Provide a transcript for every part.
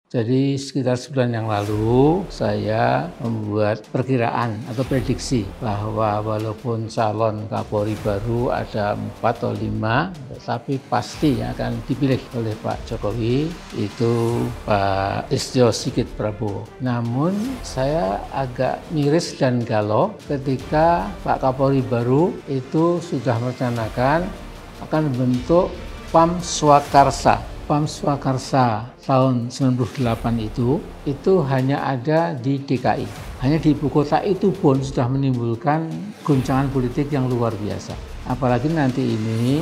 Jadi sekitar sebulan yang lalu saya membuat perkiraan atau prediksi bahwa walaupun calon Kapolri baru ada 4 atau 5, tetapi pasti yang akan dipilih oleh Pak Jokowi itu Pak Listio Sigit Prabowo. Namun saya agak miris dan galau ketika Pak Kapolri baru itu sudah merencanakan akan membentuk PAM Swakarsa. PAM Swakarsa tahun 98 itu hanya ada di DKI. Hanya di ibu kota itu pun sudah menimbulkan goncangan politik yang luar biasa. Apalagi nanti ini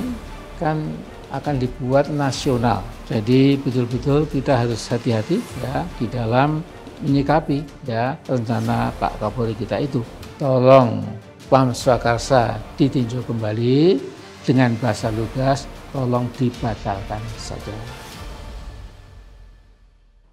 kan akan dibuat nasional. Jadi betul-betul kita harus hati-hati ya di dalam menyikapi ya rencana Pak Kapolri kita itu. Tolong PAM Swakarsa ditinjau kembali dengan bahasa lugas. Tolong dibatalkan saja.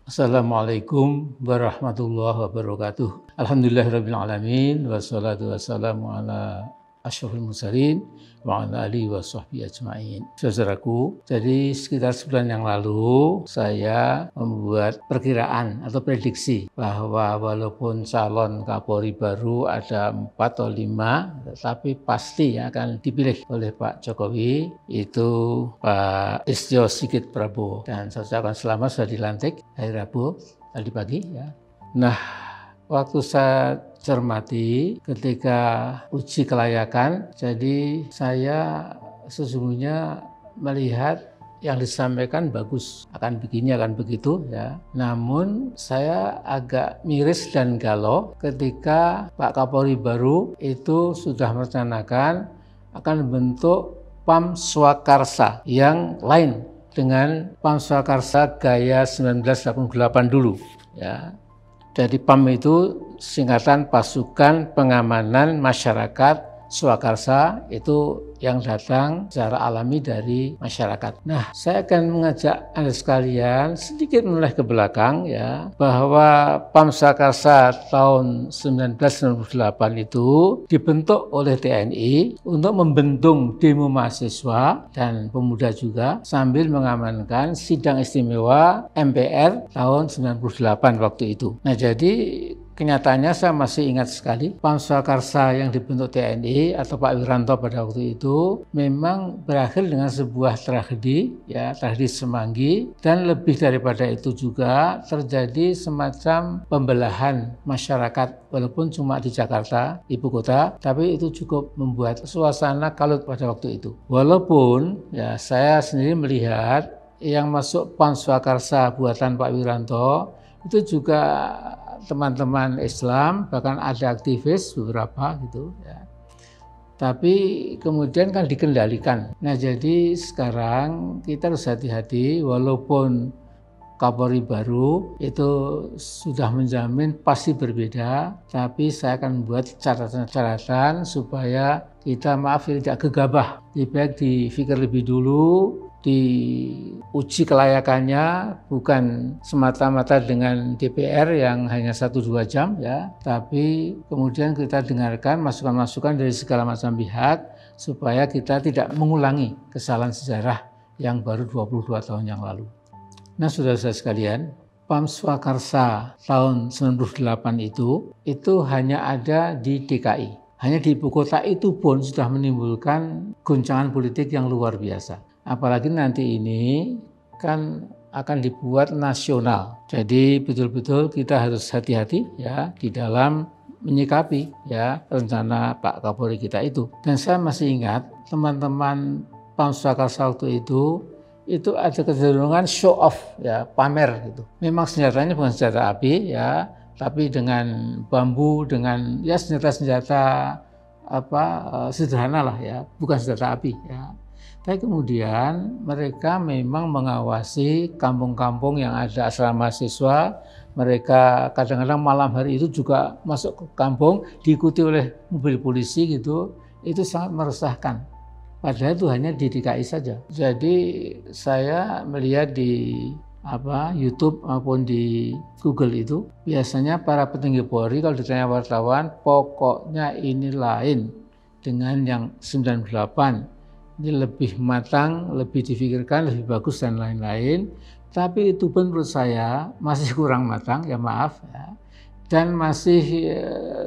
Assalamualaikum warahmatullahi wabarakatuh. Alhamdulillahirabbil alamin wassalatu wassalamu ala asyrofil mursalin wa ala alihi washabbihi ajmain. Saudaraku, jadi sekitar sebulan yang lalu saya membuat perkiraan atau prediksi bahwa walaupun calon Kapolri baru ada 4 atau 5, tetapi pasti yang akan dipilih oleh Pak Jokowi itu Pak Listio Sigit Prabowo. Dan saya ucapkan selamat sudah dilantik hari Rabu tadi pagi ya. Nah, waktu saya cermati ketika uji kelayakan, jadi saya sesungguhnya melihat yang disampaikan bagus, akan begini, akan begitu ya. Namun saya agak miris dan galau ketika Pak Kapolri baru itu sudah merencanakan akan membentuk PAM Swakarsa yang lain dengan PAM Swakarsa gaya 1988 dulu ya. Jadi PAM itu singkatan Pasukan Pengamanan Masyarakat Swakarsa, itu yang datang secara alami dari masyarakat. Nah, saya akan mengajak Anda sekalian sedikit menoleh ke belakang ya, bahwa PAM Swakarsa tahun 1998 itu dibentuk oleh TNI untuk membendung demo mahasiswa dan pemuda juga sambil mengamankan sidang istimewa MPR tahun 98 waktu itu. Nah, jadi kenyataannya saya masih ingat sekali PAM Swakarsa yang dibentuk TNI atau Pak Wiranto pada waktu itu memang berakhir dengan sebuah tragedi ya, tragedi Semanggi, dan lebih daripada itu juga terjadi semacam pembelahan masyarakat walaupun cuma di Jakarta, ibu kota, tapi itu cukup membuat suasana kalut pada waktu itu. Walaupun ya saya sendiri melihat yang masuk PAM Swakarsa buatan Pak Wiranto itu juga teman-teman Islam, bahkan ada aktivis beberapa gitu ya. Tapi kemudian kan dikendalikan. Nah, jadi sekarang kita harus hati-hati, walaupun Kapolri baru itu sudah menjamin pasti berbeda, tapi saya akan membuat catatan-catatan supaya kita tidak gegabah. Lebih baik difikir lebih dulu, diuji kelayakannya bukan semata-mata dengan DPR yang hanya 1-2 jam ya, tapi kemudian kita dengarkan masukan-masukan dari segala macam pihak supaya kita tidak mengulangi kesalahan sejarah yang baru 22 tahun yang lalu. Nah, saudara-saudara sekalian, PAM Swakarsa tahun 98 itu hanya ada di DKI. Hanya di ibu kota itu pun sudah menimbulkan goncangan politik yang luar biasa. Apalagi nanti ini kan akan dibuat nasional. Jadi betul-betul kita harus hati-hati ya di dalam menyikapi ya rencana Pak Kapolri kita itu. Dan saya masih ingat teman-teman PAM Swakarsa waktu itu ada kecenderungan show off ya, pamer gitu. Memang senjatanya bukan senjata api ya, tapi dengan bambu, dengan ya senjata-senjata sederhana lah ya, bukan senjata api ya. Tapi kemudian mereka memang mengawasi kampung-kampung yang ada asrama mahasiswa. Mereka kadang-kadang malam hari itu juga masuk ke kampung, diikuti oleh mobil polisi gitu. Itu sangat meresahkan. Padahal itu hanya di DKI saja. Jadi saya melihat di YouTube maupun di Google itu, biasanya para petinggi Polri kalau ditanya wartawan, pokoknya ini lain dengan yang 98. Ini lebih matang, lebih difikirkan, lebih bagus dan lain-lain. Tapi itu pun menurut saya masih kurang matang, ya maaf ya. Dan masih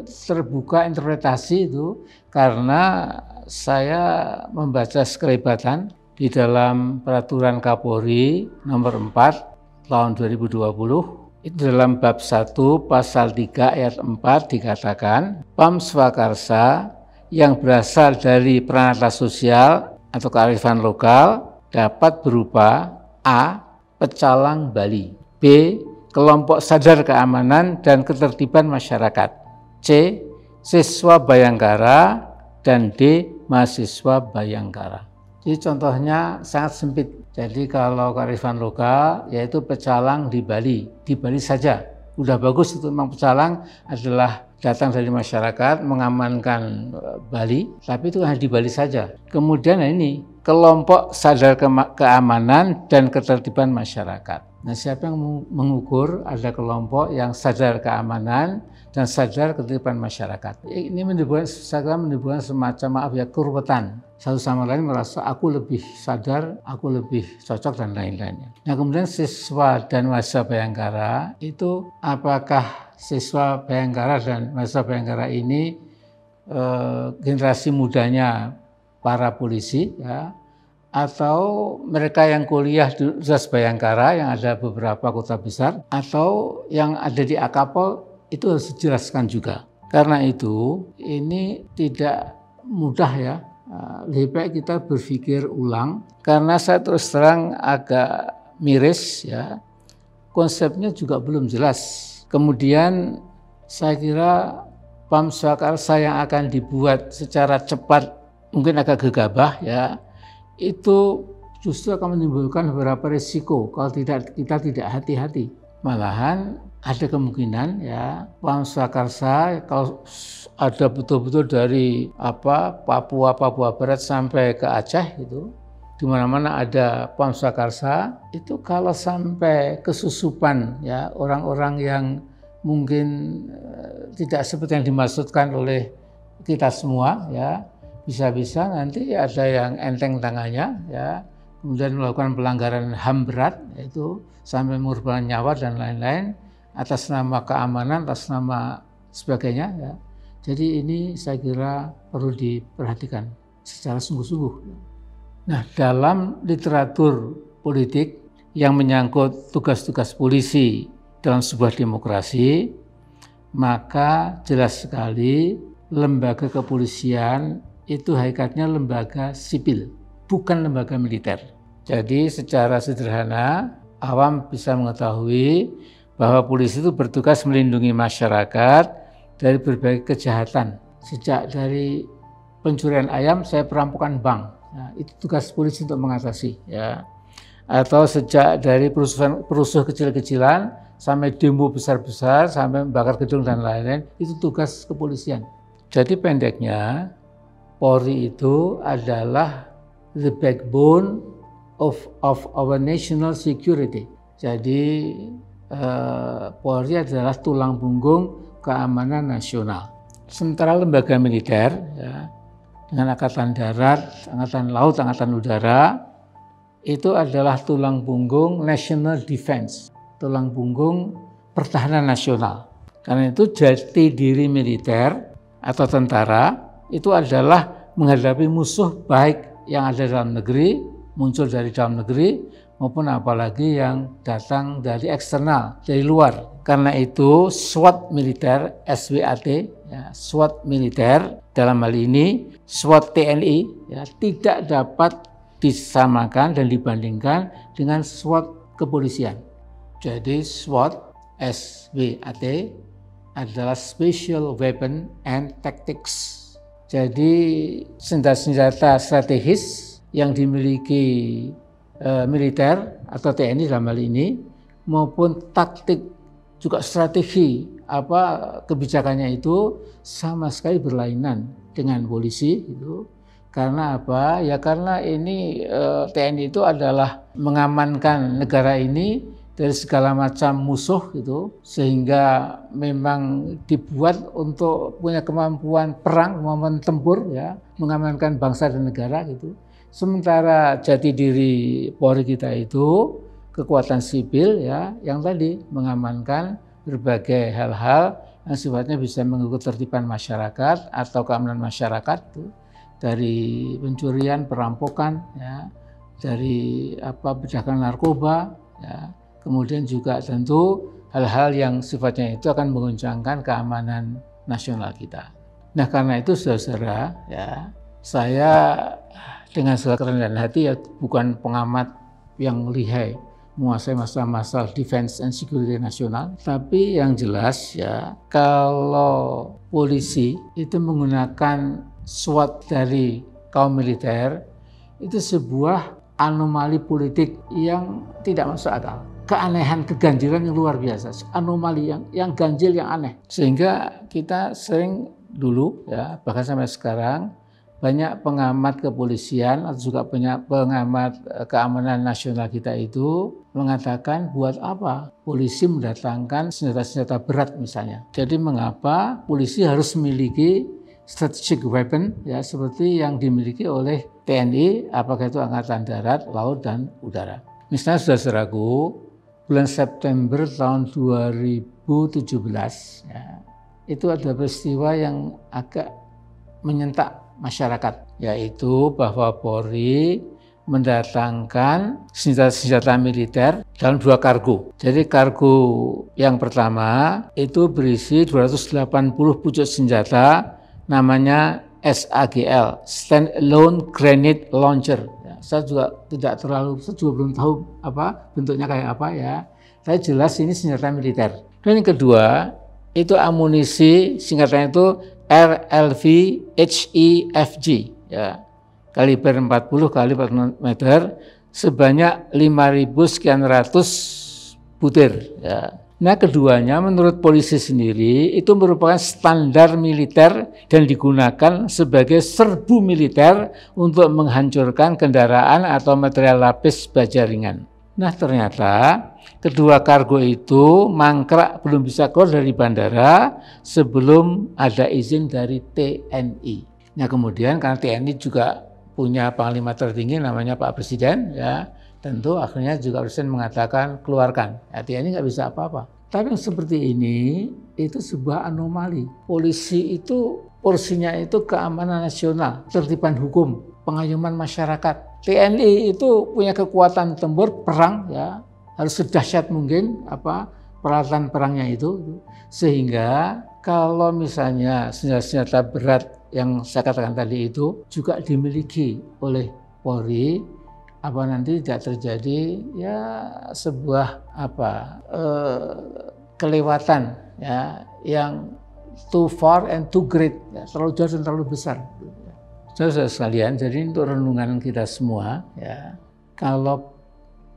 terbuka interpretasi itu karena saya membaca sekelibatan di dalam peraturan Kapolri nomor 4 tahun 2020. Itu dalam bab 1 pasal 3 ayat 4 dikatakan PAM Swakarsa yang berasal dari peranata sosial atau kearifan lokal dapat berupa A. Pecalang Bali, B. Kelompok sadar keamanan dan ketertiban masyarakat, C. Siswa Bayangkara, dan D. Mahasiswa Bayangkara. Jadi contohnya sangat sempit. Jadi kalau kearifan lokal yaitu pecalang di Bali saja. Udah bagus itu, memang pecalang adalah datang dari masyarakat mengamankan Bali, tapi itu hanya di Bali saja. Kemudian ini kelompok sadar keamanan dan ketertiban masyarakat. Nah, siapa yang mengukur ada kelompok yang sadar keamanan dan sadar ketertiban masyarakat? Ini menimbulkan semacam keruwetan. Satu sama lain merasa aku lebih sadar, aku lebih cocok dan lain-lainnya. Nah, kemudian siswa dan mahasiswa Bayangkara itu apakah siswa Bayangkara dan mahasiswa Bayangkara ini generasi mudanya para polisi ya, atau mereka yang kuliah di Universitas Bayangkara yang ada beberapa kota besar, atau yang ada di Akapol, itu harus dijelaskan juga. Karena itu ini tidak mudah ya. Lebih baik kita berpikir ulang, karena saya terus terang agak miris ya, konsepnya juga belum jelas. Kemudian saya kira PAM Swakarsa yang akan dibuat secara cepat, mungkin agak gegabah ya, itu justru akan menimbulkan beberapa risiko kalau kita tidak hati-hati. Malahan ada kemungkinan ya PAM Swakarsa kalau ada betul-betul dari Papua Barat sampai ke Aceh itu, di mana-mana ada PAM Swakarsa, itu kalau sampai kesusupan ya orang-orang yang mungkin tidak seperti yang dimaksudkan oleh kita semua ya, bisa-bisa nanti ada yang enteng tangannya ya, kemudian melakukan pelanggaran HAM berat, yaitu sampai mengorbankan nyawa dan lain-lain atas nama keamanan, atas nama sebagainya ya. Jadi ini saya kira perlu diperhatikan secara sungguh-sungguh. Nah, dalam literatur politik yang menyangkut tugas-tugas polisi dalam sebuah demokrasi, maka jelas sekali lembaga kepolisian itu hakikatnya lembaga sipil, bukan lembaga militer. Jadi secara sederhana, awam bisa mengetahui bahwa polisi itu bertugas melindungi masyarakat dari berbagai kejahatan. Sejak dari pencurian ayam sampai perampokan bank, nah, itu tugas polisi untuk mengatasi ya. Atau sejak dari perusuh kecil-kecilan sampai demo besar-besar sampai membakar gedung dan lain-lain, itu tugas kepolisian. Jadi pendeknya, Polri itu adalah the backbone of our national security. Jadi Polri adalah tulang punggung keamanan nasional. Sementara lembaga militer ya, dengan Angkatan Darat, Angkatan Laut, Angkatan Udara, itu adalah tulang punggung national defense, tulang punggung pertahanan nasional. Karena itu jati diri militer atau tentara itu adalah menghadapi musuh baik yang ada dalam negeri, muncul dari dalam negeri, maupun apalagi yang datang dari eksternal, dari luar. Karena itu SWAT militer, SWAT, ya, SWAT militer dalam hal ini, SWAT TNI ya, tidak dapat disamakan dan dibandingkan dengan SWAT kepolisian. Jadi SWAT, SWAT adalah Special Weapon and Tactics. Jadi senjata-senjata strategis yang dimiliki militer atau TNI dalam hal ini, maupun taktik juga strategi kebijakannya itu sama sekali berlainan dengan polisi itu. Karena apa? Ya karena ini TNI itu adalah mengamankan negara ini dari segala macam musuh gitu, sehingga memang dibuat untuk punya kemampuan perang, kemampuan tempur ya, mengamankan bangsa dan negara gitu. Sementara jati diri Polri kita itu kekuatan sipil ya yang tadi mengamankan berbagai hal-hal yang sifatnya bisa mengganggu ketertiban masyarakat atau keamanan masyarakat tuh, dari pencurian, perampokan ya, dari perdagangan narkoba ya, kemudian juga tentu hal-hal yang sifatnya itu akan mengguncangkan keamanan nasional kita. Nah, karena itu saudara-saudara ya, saya dengan segala kerendahan hati ya, bukan pengamat yang lihai menguasai masalah-masalah defense and security nasional, tapi yang jelas ya, kalau polisi itu menggunakan SWAT dari kaum militer, itu sebuah anomali politik yang tidak masuk akal. Keanehan, keganjilan yang luar biasa, anomali yang ganjil, yang aneh. Sehingga kita sering dulu ya, bahkan sampai sekarang, banyak pengamat kepolisian atau juga pengamat keamanan nasional kita itu mengatakan buat apa polisi mendatangkan senjata-senjata berat misalnya. Jadi mengapa polisi harus memiliki strategic weapon ya seperti yang dimiliki oleh TNI, apakah itu Angkatan Darat, Laut, dan Udara. Misalnya saudara-saudaraku, bulan September tahun 2017 ya, itu ada peristiwa yang agak menyentak masyarakat, yaitu bahwa Polri mendatangkan senjata-senjata militer dalam 2 kargo. Jadi kargo yang pertama itu berisi 280 pucuk senjata namanya SAGL, Stand Alone Grenade Launcher. Ya, saya juga belum tahu bentuknya kayak apa ya. Tapi jelas ini senjata militer. Dan yang kedua itu amunisi, singkatannya itu RLV HEFG ya, kaliber 40 kali 40 meter sebanyak 5.000 sekian ratus butir ya. Nah, keduanya menurut polisi sendiri itu merupakan standar militer dan digunakan sebagai serbu militer untuk menghancurkan kendaraan atau material lapis baja ringan. Nah, ternyata kedua kargo itu mangkrak, belum bisa keluar dari bandara sebelum ada izin dari TNI. Nah, kemudian karena TNI juga punya panglima tertinggi namanya Pak Presiden ya, tentu akhirnya juga Presiden mengatakan keluarkan. Ya, TNI nggak bisa apa-apa. Tapi yang seperti ini itu sebuah anomali. Polisi itu porsinya itu keamanan nasional, ketertiban hukum, pengayoman masyarakat. TNI itu punya kekuatan tempur perang ya, harus sedahsyat mungkin peralatan perangnya itu, sehingga kalau misalnya senjata-senjata berat yang saya katakan tadi itu juga dimiliki oleh Polri, nanti tidak terjadi ya sebuah kelewatan ya yang too far and too great ya, terlalu jauh dan terlalu besar. Saudara sekalian, jadi untuk renungan kita semua ya, kalau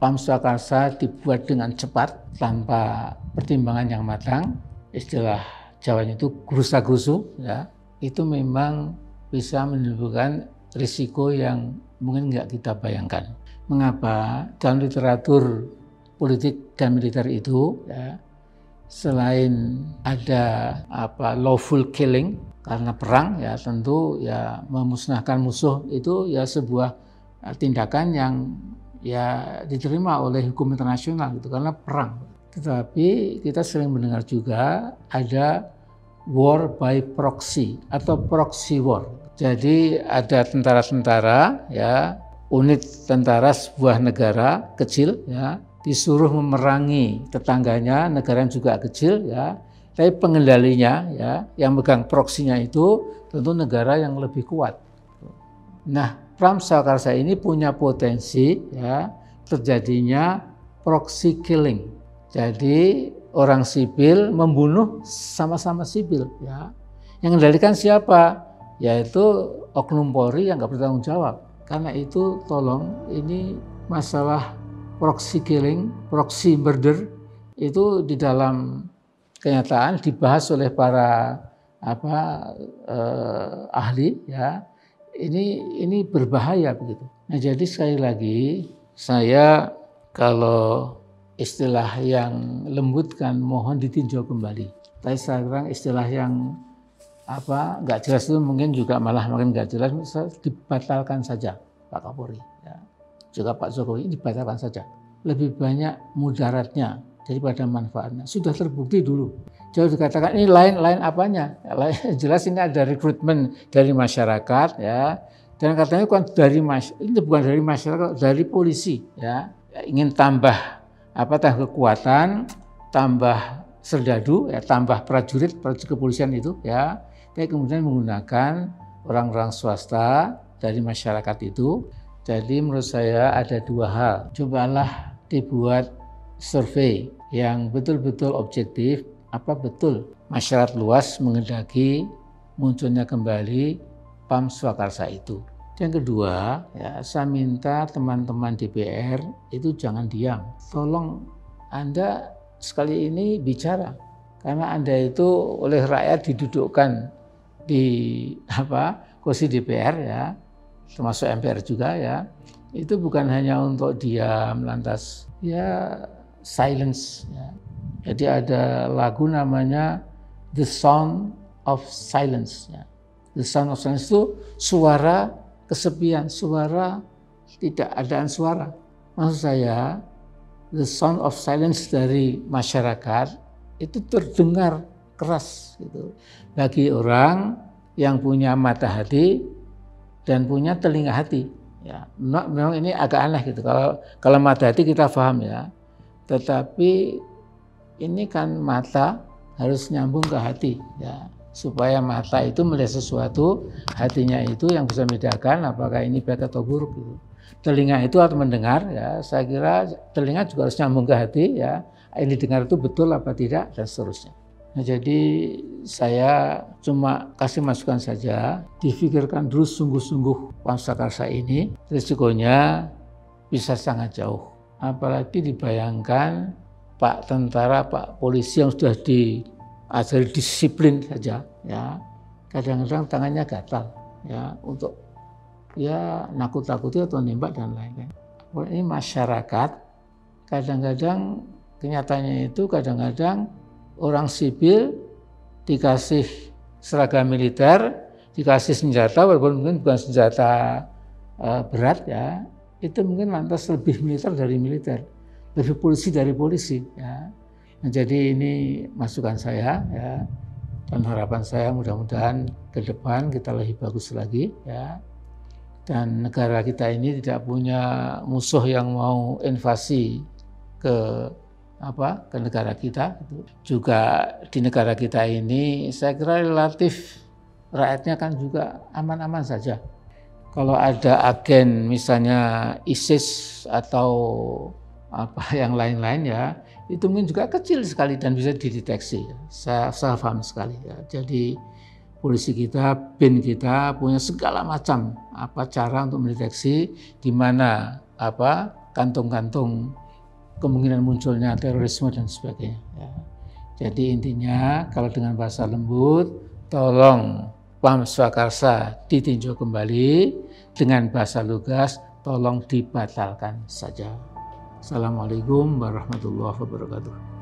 Pam Swakarsa dibuat dengan cepat tanpa pertimbangan yang matang, istilah Jawanya itu gerusa-gerusu ya, itu memang bisa menimbulkan risiko yang mungkin nggak kita bayangkan. Mengapa? Dalam literatur politik dan militer itu ya, selain ada lawful killing karena perang ya, tentu ya memusnahkan musuh itu ya sebuah tindakan yang ya diterima oleh hukum internasional gitu karena perang. Tetapi kita sering mendengar juga ada war by proxy atau proxy war. Jadi ada tentara-tentara ya, unit tentara sebuah negara kecil ya, disuruh memerangi tetangganya, negara yang juga kecil ya, tapi pengendalinya ya, yang megang proksinya itu tentu negara yang lebih kuat. Nah, Pram Swakarsa ini punya potensi ya terjadinya proxy killing. Jadi orang sipil membunuh sama-sama sipil ya. Yang mengendalikan siapa? Yaitu oknum Polri yang nggak bertanggung jawab. Karena itu tolong ini masalah proxy killing, proxy murder itu di dalam kenyataan dibahas oleh para ahli ya. Ini berbahaya begitu. Nah, jadi sekali lagi saya kalau istilah yang lembut kan mohon ditinjau kembali. Tapi sekarang istilah yang nggak jelas itu mungkin juga malah makin nggak jelas, dibatalkan saja Pak Kapolri. Ya. Juga Pak Jokowi dibatalkan saja. lebih banyak mudaratnya daripada manfaatnya. Sudah terbukti dulu. Jauh dikatakan ini lain apanya? Jelas ini ada rekrutmen dari masyarakat ya. Dan katanya ini bukan dari masyarakat, dari polisi ya. Ingin tambah kekuatan, tambah serdadu ya, tambah prajurit kepolisian itu ya. Tapi kemudian menggunakan orang-orang swasta dari masyarakat itu. Jadi menurut saya ada dua hal. Cobalah dibuat survei yang betul-betul objektif, apa betul masyarakat luas menghendaki munculnya kembali PAM Swakarsa itu. Yang kedua, ya, saya minta teman-teman DPR itu jangan diam. Tolong Anda sekali ini bicara, karena Anda itu oleh rakyat didudukkan di kursi DPR ya, termasuk MPR juga ya. Itu bukan hanya untuk diam lantas ya silence ya. Jadi ada lagu namanya The Sound of Silence ya. The Sound of Silence itu suara kesepian, suara tidak adaan suara. Maksud saya, the sound of silence dari masyarakat itu terdengar keras gitu. Bagi orang yang punya mata hati dan punya telinga hati. Ya, memang ini agak aneh gitu. Kalau mata hati kita paham ya. Tetapi ini kan mata harus nyambung ke hati ya. Supaya mata itu melihat sesuatu, hatinya itu yang bisa membedakan apakah ini baik atau buruk gitu. Telinga itu harus mendengar ya, saya kira telinga juga harus nyambung ke hati ya. Ini dengar itu betul apa tidak dan seterusnya. Nah, jadi saya cuma kasih masukan saja, difikirkan dulu sungguh-sungguh PAM Swakarsa ini, risikonya bisa sangat jauh. Apalagi dibayangkan Pak tentara, Pak polisi yang sudah diajari disiplin saja ya, kadang-kadang tangannya gatal ya untuk ya nakut-nakuti atau nembak dan lain-lain. Ini masyarakat kadang-kadang kenyataannya itu kadang-kadang orang sipil dikasih seragam militer, dikasih senjata walaupun mungkin bukan senjata berat ya, itu mungkin lantas lebih militer dari militer, lebih polisi dari polisi ya. Nah, jadi ini masukan saya ya, dan harapan saya mudah-mudahan ke depan kita lebih bagus lagi ya. Dan negara kita ini tidak punya musuh yang mau invasi ke negara kita. Juga di negara kita ini saya kira relatif rakyatnya kan juga aman-aman saja. Kalau ada agen misalnya ISIS atau yang lain-lain ya, itu mungkin juga kecil sekali dan bisa dideteksi. Saya paham sekali ya. Jadi polisi kita, BIN kita punya segala macam cara untuk mendeteksi di mana kantung-kantung kemungkinan munculnya terorisme dan sebagainya. Ya. Jadi intinya kalau dengan bahasa lembut, tolong PAM Swakarsa ditinjau kembali, dengan bahasa lugas tolong dibatalkan saja. Assalamualaikum warahmatullahi wabarakatuh.